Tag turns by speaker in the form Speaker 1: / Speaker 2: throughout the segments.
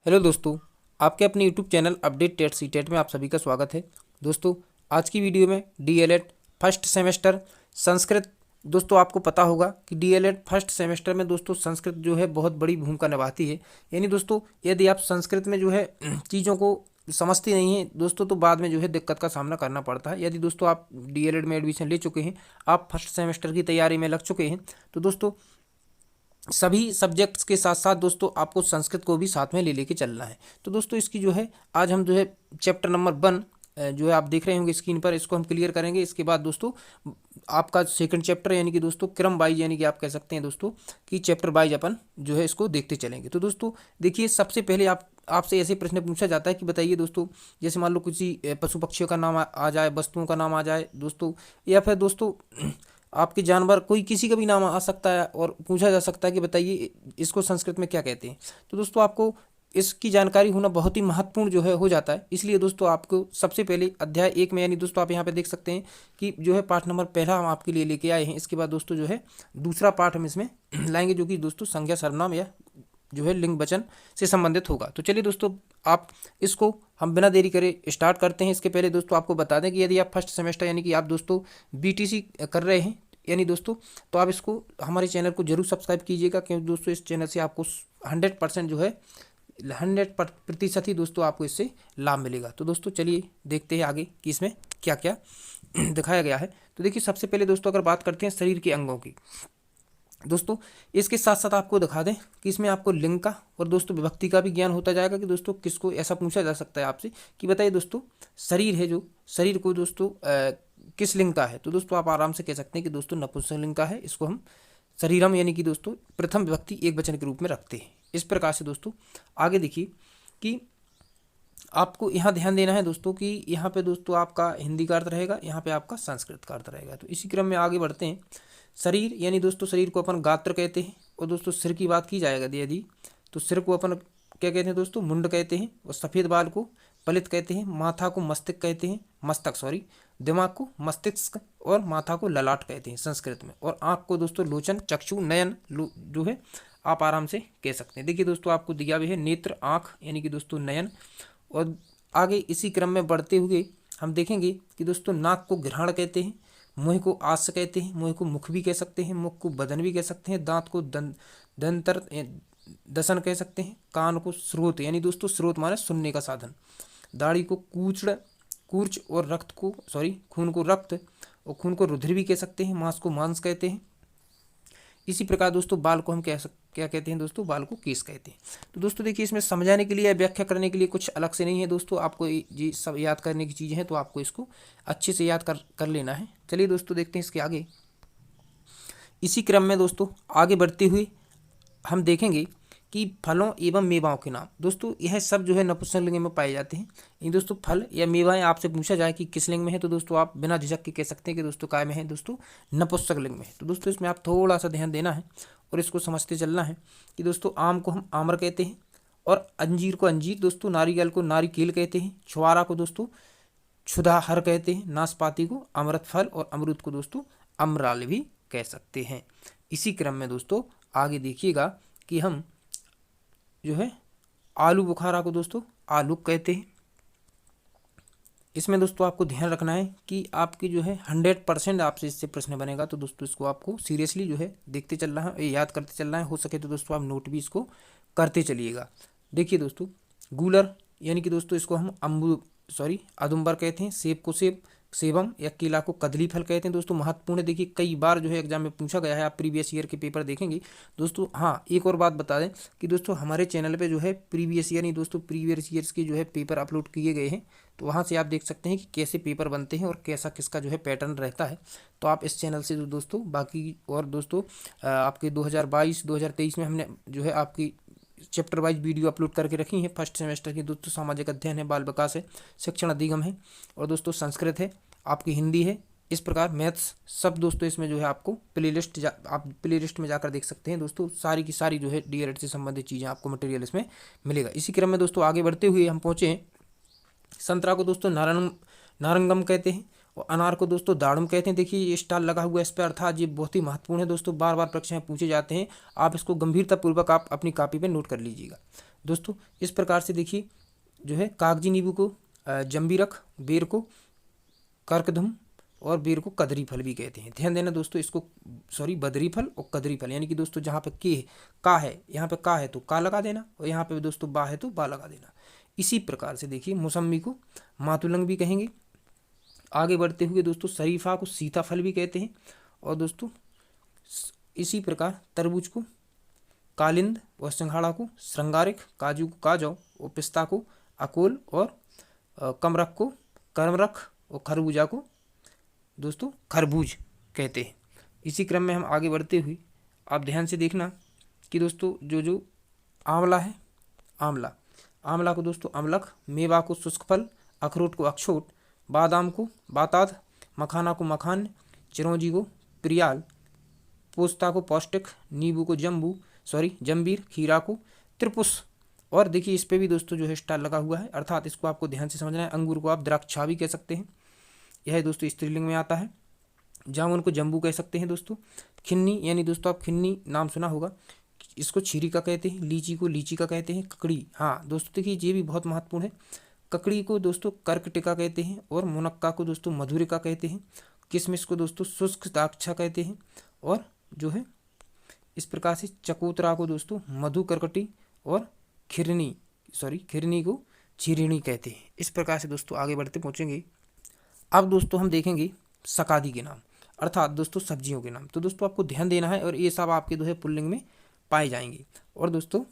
Speaker 1: Hello दोस्तों, आपके अपने YouTube channel update TET C TET में आप सभी का स्वागत है। दोस्तों, आज की वीडियो में डीएलएड फर्स्ट सेमेस्टर संस्कृत। दोस्तों, आपको पता होगा कि डीएलएड फर्स्ट सेमेस्टर में दोस्तों संस्कृत जो है बहुत बड़ी भूमिका निभाती है। यानी दोस्तों, यदि आप संस्कृत में जो है चीज़ों को समझते नहीं हैं दोस्तों, तो बाद में जो है दिक्कत का सामना करना पड़ता है। यदि दोस्तों आप डीएलएड में एडमिशन ले चुके हैं, आप फर्स्ट सेमेस्टर की तैयारी में लग चुके हैं, तो दोस्तों सभी सब्जेक्ट्स के साथ साथ दोस्तों आपको संस्कृत को भी साथ में ले लेके चलना है। तो दोस्तों इसकी जो है आज हम जो है चैप्टर नंबर 1 जो है आप देख रहे होंगे स्क्रीन पर, इसको हम क्लियर करेंगे। इसके बाद दोस्तों आपका सेकंड चैप्टर यानी कि दोस्तों क्रम वाइज, यानी कि आप कह सकते हैं दोस्तों कि चैप्टर वाइज अपन जो है इसको देखते चलेंगे। तो दोस्तों देखिए, सबसे पहले आपसे ऐसे प्रश्न पूछा जाता है कि बताइए दोस्तों, जैसे मान लो किसी पशु पक्षियों का नाम आ जाए, वस्तुओं का नाम आ जाए दोस्तों, या फिर दोस्तों आपके जानवर कोई किसी का भी नाम आ सकता है और पूछा जा सकता है कि बताइए इसको संस्कृत में क्या कहते हैं। तो दोस्तों आपको इसकी जानकारी होना बहुत ही महत्वपूर्ण जो है हो जाता है। इसलिए दोस्तों आपको सबसे पहले अध्याय 1 में, यानी दोस्तों आप यहाँ पे देख सकते हैं कि जो है पाठ नंबर पहला हम आपके लिए लेके आए हैं। इसके बाद दोस्तों जो है दूसरा पाठ हम इसमें लाएंगे, जो कि दोस्तों संज्ञा सर्वनाम या जो है लिंग वचन से संबंधित होगा। तो चलिए दोस्तों, आप इसको हम बिना देरी करे स्टार्ट करते हैं। इसके पहले दोस्तों आपको बता दें कि यदि आप फर्स्ट सेमेस्टर यानी कि आप दोस्तों बीटीसी कर रहे हैं यानी दोस्तों, तो आप इसको हमारे चैनल को जरूर सब्सक्राइब कीजिएगा, क्योंकि दोस्तों इस चैनल से आपको 100% जो है 100% ही दोस्तों आपको इससे लाभ मिलेगा। तो दोस्तों चलिए देखते हैं आगे कि इसमें क्या क्या दिखाया गया है। तो देखिए, सबसे पहले दोस्तों अगर बात करते हैं शरीर के अंगों की, दोस्तों इसके साथ साथ आपको दिखा दें कि इसमें आपको लिंग का और दोस्तों विभक्ति का भी ज्ञान होता जाएगा कि दोस्तों किसको ऐसा पूछा जा सकता है आपसे कि बताइए दोस्तों शरीर है, जो शरीर को दोस्तों किस लिंग का है। तो दोस्तों आप आराम से कह सकते हैं कि दोस्तों नपुंसक लिंग का है। इसको हम शरीरम यानी कि दोस्तों प्रथम विभक्ति एक वचन के रूप में रखते हैं। इस प्रकार से दोस्तों आगे देखिए कि आपको यहाँ ध्यान देना है दोस्तों कि यहाँ पे दोस्तों आपका हिंदी का अर्थ रहेगा, यहाँ पे आपका संस्कृत का अर्थ रहेगा। तो इसी क्रम में आगे बढ़ते हैं। शरीर यानी दोस्तों शरीर को अपन गात्र कहते हैं, और दोस्तों सिर की बात की जाएगा यदि, तो सिर को अपन क्या कहते हैं दोस्तों, मुंड कहते हैं, और सफ़ेद बाल को पलित कहते हैं, माथा को मस्तिष्क कहते हैं, मस्तक सॉरी, दिमाग को मस्तिष्क, और माथा को ललाट कहते हैं संस्कृत में, और आँख को दोस्तों लोचन, चक्षु, नयन जो है आप आराम से कह सकते हैं। देखिए दोस्तों आपको दिया भी है नेत्र, आँख यानी कि दोस्तों नयन। और आगे इसी क्रम में बढ़ते हुए हम देखेंगे कि दोस्तों नाक को ग्रहण कहते हैं, मुँह को आस कहते हैं, मुँह को मुख भी कह सकते हैं, मुख को बदन भी कह सकते हैं, दांत को दंतर दसन कह सकते हैं, कान को स्रोत यानी दोस्तों स्रोत माने सुनने का साधन, दाढ़ी को कूर्च और खून को रक्त और खून को रुधिर भी कह सकते हैं, मांस को मांस कहते हैं। इसी प्रकार दोस्तों बाल को हम क्या कहते हैं दोस्तों, बाल को केस कहते हैं। तो दोस्तों देखिए, इसमें समझाने के लिए या व्याख्या करने के लिए कुछ अलग से नहीं है दोस्तों, आपको ये सब याद करने की चीज़ें हैं, तो आपको इसको अच्छे से याद कर लेना है। चलिए दोस्तों देखते हैं इसके आगे। इसी क्रम में दोस्तों आगे बढ़ते हुए हम देखेंगे कि फलों एवं मेवाओं के नाम। दोस्तों यह सब जो है नपुंसक लिंग में पाए जाते हैं। इन दोस्तों फल या मेवाएं आपसे पूछा जाए कि किस लिंग में है, तो दोस्तों आप बिना झिझक के कह सकते हैं कि दोस्तों काय में है, दोस्तों नपुंसक लिंग में है। तो दोस्तों इसमें आप थोड़ा सा ध्यान देना है और इसको समझते चलना है कि दोस्तों आम को हम आम्र कहते हैं, और अंजीर को अंजीर दोस्तों, नारियल को नारिकेल कहते हैं, छुआरा को दोस्तों क्षुधाहर कहते हैं, नाशपाती को अमृत फल, और अमरूद को दोस्तों अमराल भी कह सकते हैं। इसी क्रम में दोस्तों आगे देखिएगा कि हम जो है आलू बुखारा को दोस्तों आलू कहते हैं। इसमें दोस्तों आपको ध्यान रखना है कि आपकी जो है 100% आपसे इससे प्रश्न बनेगा, तो दोस्तों इसको आपको सीरियसली जो है देखते चलना है, याद करते चलना है। हो सके तो दोस्तों आप नोट भी इसको करते चलिएगा। देखिए दोस्तों गूलर यानी कि दोस्तों इसको हम अदुम्बर कहते हैं, सेब को सेबम या केला को कदली फल कहते हैं। दोस्तों महत्वपूर्ण है, देखिए कई बार जो है एग्जाम में पूछा गया है, आप प्रीवियस ईयर के पेपर देखेंगे दोस्तों। हाँ, एक और बात बता दें कि दोस्तों हमारे चैनल पे जो है प्रीवियस ईयर नहीं दोस्तों प्रीवियस ईयर्स के जो है पेपर अपलोड किए गए हैं, तो वहाँ से आप देख सकते हैं कि कैसे पेपर बनते हैं और कैसा किसका जो है पैटर्न रहता है। तो आप इस चैनल से जो दोस्तों बाकी और दोस्तों आपके 2022-2023 में हमने जो है आपकी चैप्टर वाइज वीडियो अपलोड करके रखी है। फर्स्ट सेमेस्टर की दोस्तों सामाजिक अध्ययन है, बाल विकास है, शिक्षण अधिगम है, और दोस्तों संस्कृत है, आपकी हिंदी है, इस प्रकार मैथ्स सब दोस्तों इसमें जो है आपको आप प्लेलिस्ट में जाकर देख सकते हैं दोस्तों। सारी की सारी जो है डीएलएड से संबंधित चीज़ें आपको मटेरियल इसमें मिलेगा। इसी क्रम में दोस्तों आगे बढ़ते हुए हम पहुँचे हैं, संतरा को दोस्तों नारंगम कहते हैं, और अनार को दोस्तों दाड़म कहते हैं। देखिए ये स्टार लगा हुआ है इस पर, अर्थात ये बहुत ही महत्वपूर्ण है दोस्तों, बार बार परीक्षा में पूछे जाते हैं, आप इसको गंभीरतापूर्वक आप अपनी कॉपी पे नोट कर लीजिएगा। दोस्तों इस प्रकार से देखिए जो है कागजी नींबू को जम्बीरक, बेर को कर्कधुम और बेर को कदरी फल भी कहते हैं। ध्यान देना दोस्तों, इसको सॉरी बदरी फल और कदरी फल, यानी कि दोस्तों जहाँ पे के का है, यहाँ पे का है तो का लगा देना, और यहाँ पे दोस्तों बा है तो बा लगा देना। इसी प्रकार से देखिए मौसम्मी को मातुलंग भी कहेंगे। आगे बढ़ते हुए दोस्तों शरीफा को सीताफल भी कहते हैं। और दोस्तों इसी प्रकार तरबूज को कालिंद और सिंघाड़ा को श्रृंगारिक, काजू को काजौ और पिस्ता को अकोल और कमरख को कर्मरख और खरबूजा को दोस्तों खरबूज कहते हैं। इसी क्रम में हम आगे बढ़ते हुए आप ध्यान से देखना कि दोस्तों जो आंवला है, आंवला को दोस्तों अमलख, मेवा को शुष्क फल, अखरोट को अक्षोट, बादाम को बाताद, मखाना को मखान, चिरौंजी को प्रियाल, पोस्ता को पौष्टिक, नींबू को जंबीर, खीरा को त्रिपुस। और देखिए इस पे भी दोस्तों जो है स्टार लगा हुआ है, अर्थात इसको आपको ध्यान से समझना है। अंगूर को आप द्राक्षा भी कह सकते हैं, यह दोस्तों स्त्रीलिंग में आता है। जामुन को जम्बू कह सकते हैं दोस्तों। खिन्नी यानी दोस्तों आप खिन्नी नाम सुना होगा, इसको छीरिका कहते हैं। लीची को लीचिका कहते हैं। ककड़ी, हाँ दोस्तों देखिए ये भी बहुत महत्वपूर्ण है। ककड़ी को दोस्तों कर्कटिका कहते हैं और मुनक्का को दोस्तों मधुरिका कहते हैं। किशमिश को दोस्तों शुष्क दाक्षा कहते हैं। और जो है इस प्रकार से चकोतरा को दोस्तों मधुकरकटी और खिरनी को छिरिणी कहते हैं। इस प्रकार से दोस्तों आगे बढ़ते पहुंचेंगे। अब दोस्तों हम देखेंगे सकादी के नाम, अर्थात दोस्तों सब्जियों के नाम। तो दोस्तों आपको ध्यान देना है, और ये सब आपके जो है पुल्लिंग में पाए जाएंगे। और दोस्तों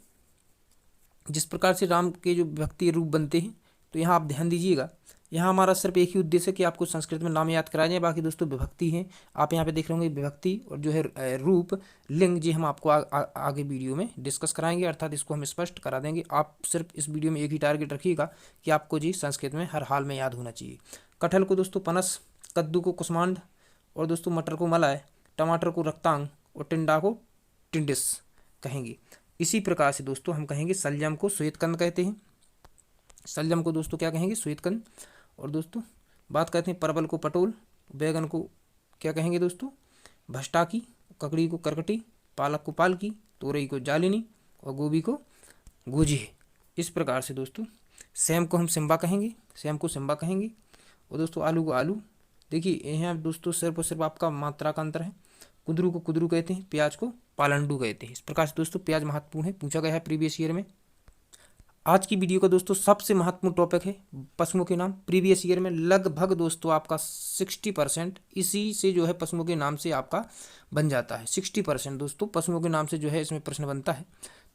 Speaker 1: जिस प्रकार से राम के जो विभक्ति रूप बनते हैं, तो यहाँ आप ध्यान दीजिएगा, यहाँ हमारा सिर्फ एक ही उद्देश्य है कि आपको संस्कृत में नाम याद कराए जाए। बाकी दोस्तों विभक्ति हैं, आप यहाँ पे देख रहे होंगे विभक्ति और जो है रूप लिंग, जी हम आपको आगे वीडियो में डिस्कस कराएंगे, अर्थात इसको हम स्पष्ट करा देंगे। आप सिर्फ इस वीडियो में एक ही टारगेट रखिएगा कि आपको जी संस्कृत में हर हाल में याद होना चाहिए। कटहल को दोस्तों पनस, कद्दू को कुष्मांड, और दोस्तों मटर को मलाय, टमाटर को रक्तांग और टिंडा को टिंडिस कहेंगे। इसी प्रकार से दोस्तों हम कहेंगे सलजम को श्वेतकंद कहते हैं। सलजम को दोस्तों क्या कहेंगे, श्वेतकंद। और दोस्तों बात करते हैं परवल को पटोल, बैगन को क्या कहेंगे दोस्तों, भष्टाकी, ककड़ी को करकटी, पालक को पालकी, तोरई को जालिनी और गोभी को गोजी। इस प्रकार से दोस्तों सेम को हम सिम्बा कहेंगे। और दोस्तों आलू को आलू। देखिए यहाँ दोस्तों सिर्फ और सिर्फ आपका मात्रा का अंतर है। कुंदरू को कुदरू कहते हैं, प्याज को पालंडू कहते हैं। इस प्रकार से दोस्तों प्याज महत्वपूर्ण है, पूछा गया है प्रीवियस ईयर में। आज की वीडियो का दोस्तों सबसे महत्वपूर्ण टॉपिक है पशुओं के नाम। प्रीवियस ईयर में लगभग दोस्तों आपका 60% इसी से जो है पशुओं के नाम से आपका बन जाता है। 60% दोस्तों पशुओं के नाम से जो है इसमें प्रश्न बनता है।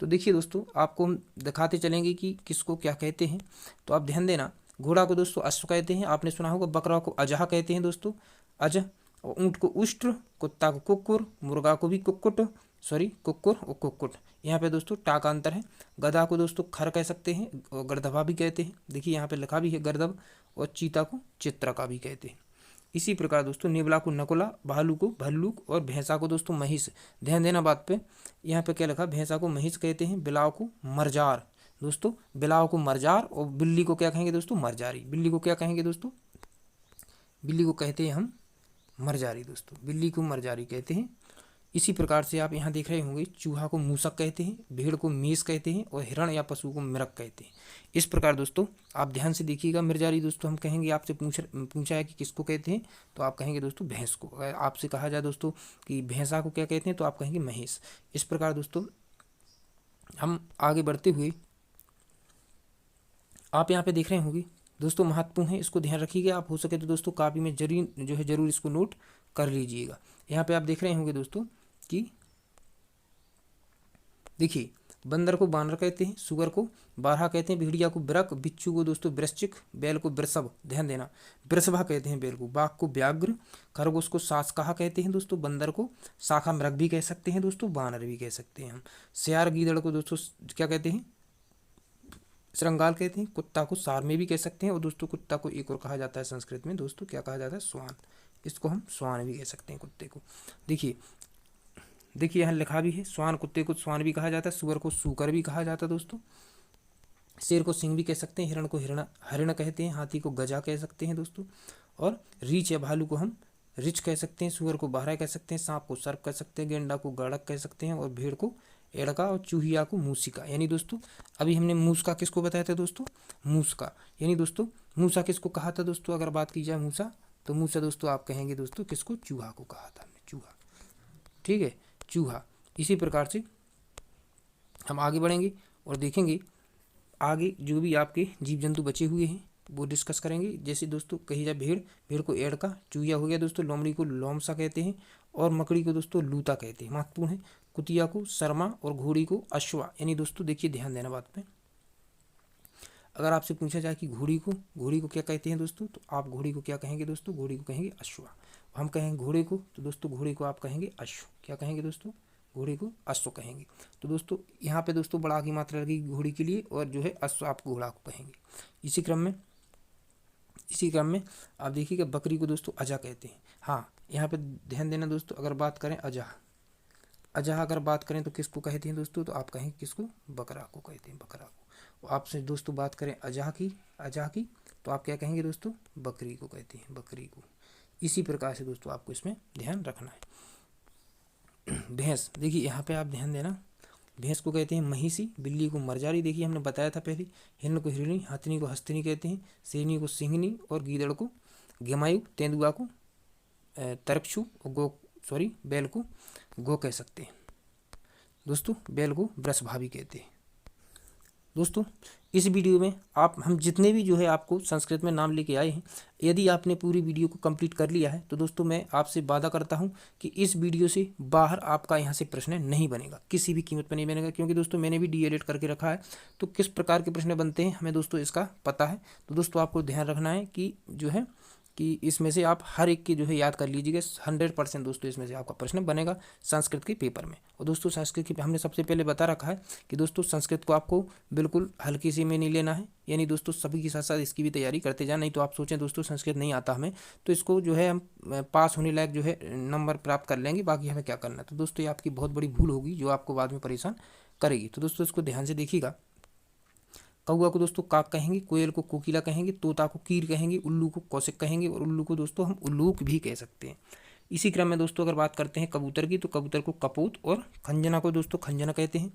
Speaker 1: तो देखिए दोस्तों आपको हम दिखाते चलेंगे कि किसको क्या कहते हैं, तो आप ध्यान देना। घोड़ा को दोस्तों अश्व कहते हैं, आपने सुना होगा। बकरा को अजहा कहते हैं दोस्तों, अजह। और ऊँट को उष्ट्र, कुत्ता को कुक्कुर, मुर्गा को भी कुक्कुट और कुक्कुट। यहाँ पे दोस्तों टा का अंतर है। गधा को दोस्तों खर कह सकते हैं और गर्दभा भी कहते हैं, देखिए यहाँ पे लिखा भी है गर्दभ। और चीता को चित्रका भी कहते हैं। इसी प्रकार दोस्तों नेवला को नकुला, भालू को भल्लूक और भैंसा को दोस्तों महिष। ध्यान देना बात पे, यहाँ पे क्या लिखा, भैंसा को महिष कहते हैं। बिलाव को मरजार दोस्तों, बिलाव को मरजार। और बिल्ली को क्या कहेंगे दोस्तों, मरजारी। बिल्ली को क्या कहेंगे दोस्तों, बिल्ली को कहते हैं हम मरजारी दोस्तों, बिल्ली को मरजारी कहते हैं। इसी प्रकार से आप यहाँ देख रहे होंगे चूहा को मूसक कहते हैं, भेड़ को मेष कहते हैं और हिरण या पशु को मिरक कहते हैं। इस प्रकार दोस्तों आप ध्यान से देखिएगा। मिर्जारी दोस्तों हम कहेंगे, आपसे पूछा है कि किसको कहते हैं, तो आप कहेंगे दोस्तों भैंस को। अगर आपसे कहा जाए दोस्तों कि भैंसा को क्या कहते हैं, तो आप कहेंगे महेश। इस प्रकार दोस्तों हम आगे बढ़ते हुए आप यहाँ पे देख रहे होंगे दोस्तों महत्वपूर्ण है, इसको ध्यान रखिएगा। आप हो सके तो दोस्तों कॉपी में जरूर इसको नोट कर लीजिएगा। यहाँ पे आप देख रहे होंगे दोस्तों कि देखिए बंदर को बानर कहते हैं, सुअर को बारहा कहते हैं, भेड़िया को बिरक, बिच्छू को दोस्तों वृश्चिक, बैल को वृषभ। ध्यान देना, वृषभा कहते हैं बैल को, बाघ को व्याघ्र, खरगोश को सासकाहा कहते हैं दोस्तों, बंदर को शाखा मृग भी कह सकते हैं दोस्तों, बानर भी कह सकते हैं हम। सियार गीदड़ को दोस्तों क्या कहते हैं, श्रृंगाल कहते हैं। कुत्ता को सार में भी कह सकते हैं। और दोस्तों कुत्ता को एक और कहा जाता है संस्कृत में दोस्तों, क्या कहा जाता है, स्वान। इसको हम स्वान भी कह सकते हैं कुत्ते को। देखिए यहाँ लिखा भी है, स्वान, कुत्ते को स्वान भी कहा जाता है, सुअर को सूकर भी कहा जाता है दोस्तों, शेर को सिंह भी कह सकते हैं, हिरण को हरिण कहते हैं, हाथी को गजा कह सकते हैं दोस्तों, और रीछ या भालू को हम रिछ कह सकते हैं, सुअर को बहरा कह सकते हैं, सांप को सर्प कह सकते हैं, गेंडा को गाड़क कह सकते हैं, और भेड़ को एड़का और चूहिया को मूसिका। यानी दोस्तों अभी हमने मूसका किसको बताया था दोस्तों, मूसका। यानी दोस्तों मूसा किसको कहा था दोस्तों, अगर बात की जाए मूसा, तो मूसा दोस्तों आप कहेंगे दोस्तों किसको, चूहा को कहा था हमने, चूहा। ठीक है, चूहा। इसी प्रकार से हम आगे बढ़ेंगे और देखेंगे आगे जो भी आपके जीव जंतु बचे हुए हैं वो डिस्कस करेंगे। जैसे दोस्तों कही जाए भेड़, भेड़ को एड़का, चूहिया हो गया दोस्तों, लोमड़ी को लोमसा कहते हैं और मकड़ी को दोस्तों लूता कहते हैं, महत्वपूर्ण है। कुतिया को शर्मा और घोड़ी को अश्वा। यानी दोस्तों देखिए ध्यान देना बात पे, अगर आपसे पूछा जाए कि घोड़ी को क्या कहते हैं दोस्तों, तो आप घोड़ी को क्या कहेंगे दोस्तों, घोड़ी को कहेंगे अश्वा। हम कहेंगे घोड़े को, तो दोस्तों घोड़े को आप कहेंगे अश्व। क्या कहेंगे दोस्तों, घोड़े को अश्व कहेंगे। तो दोस्तों यहाँ पे दोस्तों बड़ा की मात्रा लगेगी घोड़ी के लिए और जो है अश्व आप घोड़ा को कहेंगे। इसी क्रम में आप देखिएगा बकरी को दोस्तों अजा कहते हैं। हाँ यहाँ पे ध्यान देना दोस्तों, अगर बात करें अजहा अगर बात करें तो किसको कहते हैं दोस्तों, तो आप कहेंगे किसको, बकरा को कहते हैं, बकरा को। आपसे दोस्तों बात करें अजहा की तो आप क्या कहेंगे दोस्तों, बकरी को कहते हैं, बकरी को। इसी प्रकार से दोस्तों आपको इसमें ध्यान रखना है। भैंस, देखिए यहाँ पे आप ध्यान देना, भैंस को कहते हैं महिषी, बिल्ली को मरजारी, देखिए हमने बताया था पहले। हिरण को हिरणी, हथिनी को हस्तिनी कहते हैं, शेरनी को सिंहनी और गीदड़ को गेमायु, तेंदुआ को तरक्षु और बैल को गो कह सकते हैं दोस्तों, बैल को वृषभावी कहते हैं। दोस्तों इस वीडियो में हम जितने भी जो है आपको संस्कृत में नाम लेके आए हैं, यदि आपने पूरी वीडियो को कंप्लीट कर लिया है तो दोस्तों मैं आपसे वादा करता हूं कि इस वीडियो से बाहर आपका यहां से प्रश्न नहीं बनेगा, किसी भी कीमत पर नहीं बनेगा। क्योंकि दोस्तों मैंने भी डीएलएड करके रखा है, तो किस प्रकार के प्रश्न बनते हैं हमें दोस्तों इसका पता है। तो दोस्तों आपको ध्यान रखना है कि जो है कि इसमें से आप हर एक की जो है याद कर लीजिएगा। 100% दोस्तों इसमें से आपका प्रश्न बनेगा संस्कृत के पेपर में। और दोस्तों संस्कृत की हमने सबसे पहले बता रखा है कि दोस्तों संस्कृत को आपको बिल्कुल हल्की सी में नहीं लेना है, यानी दोस्तों सभी के साथ साथ इसकी भी तैयारी करते जाए। नहीं तो आप सोचें दोस्तों संस्कृत नहीं आता हमें, तो इसको जो है हम पास होने लायक जो है नंबर प्राप्त कर लेंगे, बाकी हमें क्या करना है। तो दोस्तों ये आपकी बहुत बड़ी भूल होगी जो आपको बाद में परेशान करेगी। तो दोस्तों इसको ध्यान से देखिएगा। कौआ को दोस्तों काक कहेंगे, कोयल को कोकिला कहेंगे, तोता को कीर कहेंगे, उल्लू को कौशिक कहेंगे और उल्लू को दोस्तों हम उल्लूक भी कह सकते हैं। इसी क्रम में दोस्तों अगर बात करते हैं कबूतर की, तो कबूतर को कपूत और खंजना को दोस्तों खंजना कहते हैं।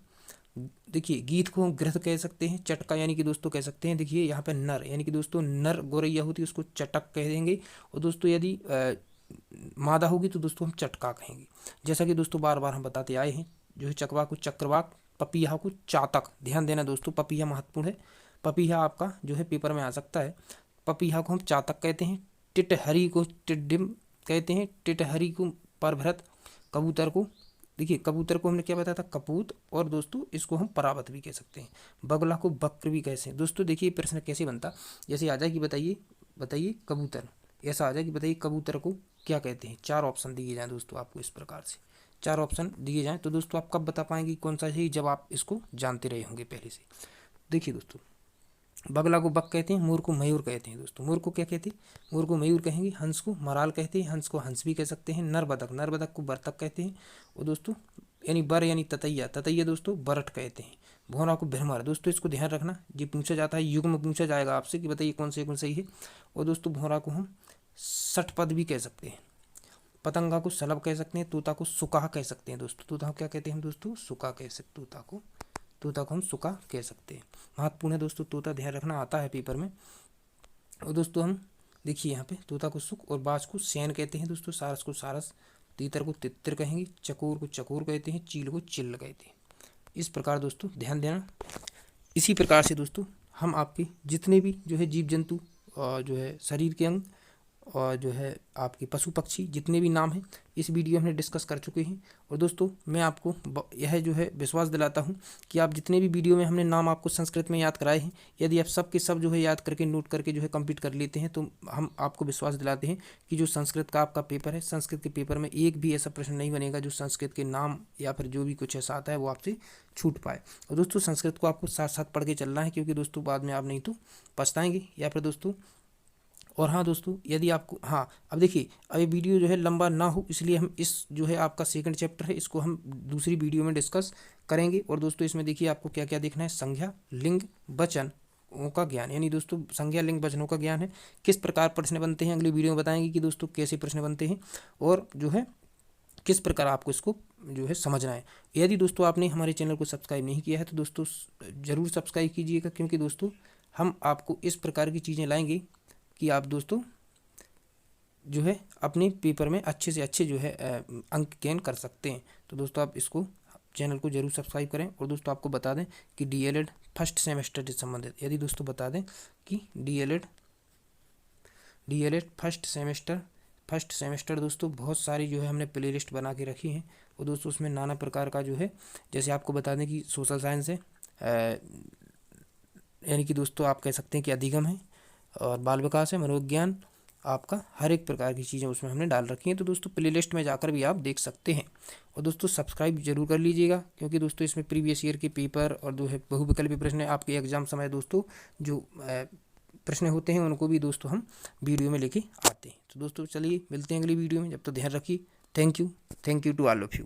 Speaker 1: देखिए गीत को हम गृध कह सकते हैं, चटका यानी कि दोस्तों कह सकते हैं। देखिए यहाँ पे नर यानी कि दोस्तों नर गोरैया होती है उसको चटक कह देंगे, और दोस्तों यदि मादा होगी तो दोस्तों हम चटका कहेंगे। जैसा कि दोस्तों बार बार हम बताते आए हैं, जो है चकवा को चक्रवाक, पपीहा को चातक। ध्यान देना दोस्तों, पपीहा महत्वपूर्ण है, पपीहा आपका जो है पेपर में आ सकता है। पपीहा को हम चातक कहते हैं, टिटहरी को टिड्डिम कहते हैं, टिटहरी को परभृत। कबूतर को देखिए, कबूतर को हमने क्या बताया था, कपूत, और दोस्तों इसको हम परावत भी कह सकते हैं। बगला को बक्र भी कहते हैं। दोस्तों देखिए प्रश्न कैसे बनता, जैसे आ जाए कि बताइए कबूतर, ऐसा आ जाए कि बताइए कबूतर को क्या कहते हैं। 4 ऑप्शन दिए जाएँ दोस्तों आपको, इस प्रकार से 4 ऑप्शन दिए जाएँ, तो दोस्तों आप कब बता पाएंगे कौन सा है, जब आप इसको जानते रहे होंगे पहले से। देखिए दोस्तों, बगला को बक कहते हैं, मोर को मयूर कहते हैं। दोस्तों मोर को क्या कहते हैं, मोर को मयूर कहेंगे। हंस को मराल कहते हैं, हंस को हंस भी कह सकते हैं। नर बतख को बरतक कहते हैं। और दोस्तों यानी बर यानी ततैया दोस्तों बरट कहते हैं। भौरा को भ्रमर। दोस्तों इसको ध्यान रखना, ये पूछा जाता है, युग में पूछा जाएगा आपसे कि बताइए कौन सही है। और दोस्तों भौरा को हम सठपद भी कह सकते हैं। पतंगा को सलब कह सकते हैं, तोता को सुका कह सकते हैं। दोस्तों तोता को क्या कहते हैं हम दोस्तों, सुका कह सकते, तोता को हम सुका कह सकते हैं। महत्वपूर्ण है दोस्तों, तोता ध्यान रखना आता है पेपर में। और दोस्तों हम देखिए यहाँ पे तोता को सुक और बाज को सैन कहते हैं दोस्तों, सारस को सारस, तीतर को तितर कहेंगे, चकोर को चकोर कहते हैं, चील को चिल्ल कहते हैं। इस प्रकार दोस्तों ध्यान देना। इसी प्रकार से दोस्तों हम आपके जितने भी जो है जीव जंतु और जो है शरीर के अंग और जो है आपके पशु पक्षी जितने भी नाम हैं इस वीडियो में डिस्कस कर चुके हैं। और दोस्तों मैं आपको यह जो है विश्वास दिलाता हूं कि आप जितने भी वीडियो में हमने नाम आपको संस्कृत में याद कराए हैं, यदि आप सब के सब जो है याद करके नोट करके जो है कंप्लीट कर लेते हैं, तो हम आपको विश्वास दिलाते हैं कि जो संस्कृत का आपका पेपर है, संस्कृत के पेपर में एक भी ऐसा प्रश्न नहीं बनेगा जो संस्कृत के नाम या फिर जो भी कुछ ऐसा आता है वो आपसे छूट पाए। और दोस्तों संस्कृत को आपको साथ साथ पढ़ के चलना है, क्योंकि दोस्तों बाद में आप नहीं तो पछताएंगे। या फिर दोस्तों और हाँ दोस्तों यदि आपको अब देखिए, अब ये वीडियो जो है लंबा ना हो इसलिए हम इस जो है आपका सेकंड चैप्टर है इसको हम दूसरी वीडियो में डिस्कस करेंगे। और दोस्तों इसमें देखिए आपको क्या क्या देखना है, संज्ञा लिंग वचन का ज्ञान, यानी दोस्तों संज्ञा लिंग वचनों का ज्ञान है। किस प्रकार प्रश्न बनते हैं अगली वीडियो में बताएंगे कि दोस्तों कैसे प्रश्न बनते हैं और जो है किस प्रकार आपको इसको जो है समझना है। यदि दोस्तों आपने हमारे चैनल को सब्सक्राइब नहीं किया है तो दोस्तों ज़रूर सब्सक्राइब कीजिएगा, क्योंकि दोस्तों हम आपको इस प्रकार की चीज़ें लाएंगे कि आप दोस्तों जो है अपने पेपर में अच्छे से अच्छे जो है अंक गेन कर सकते हैं। तो दोस्तों आप इसको चैनल को जरूर सब्सक्राइब करें। और दोस्तों आपको बता दें कि डीएलएड फर्स्ट सेमेस्टर से संबंधित, यदि दोस्तों बता दें कि डीएलएड फर्स्ट सेमेस्टर दोस्तों बहुत सारी जो है हमने प्ले लिस्ट बना के रखी है। और दोस्तों उसमें नाना प्रकार का जो है, जैसे आपको बता दें कि सोशल साइंस है, यानी कि दोस्तों आप कह सकते हैं कि अधिगम है, और बाल विकास है, मनोविज्ञान, आपका हर एक प्रकार की चीज़ें उसमें हमने डाल रखी हैं। तो दोस्तों प्ले लिस्ट में जाकर भी आप देख सकते हैं। और दोस्तों सब्सक्राइब जरूर कर लीजिएगा, क्योंकि दोस्तों इसमें प्रीवियस ईयर के पेपर और जो है बहुविकल्पी प्रश्न आपके एग्जाम समय दोस्तों जो प्रश्न होते हैं उनको भी दोस्तों हम वीडियो में लेके आते हैं। तो दोस्तों चलिए मिलते हैं अगली वीडियो में, जब तक ध्यान रखिए। Thank you to all of you.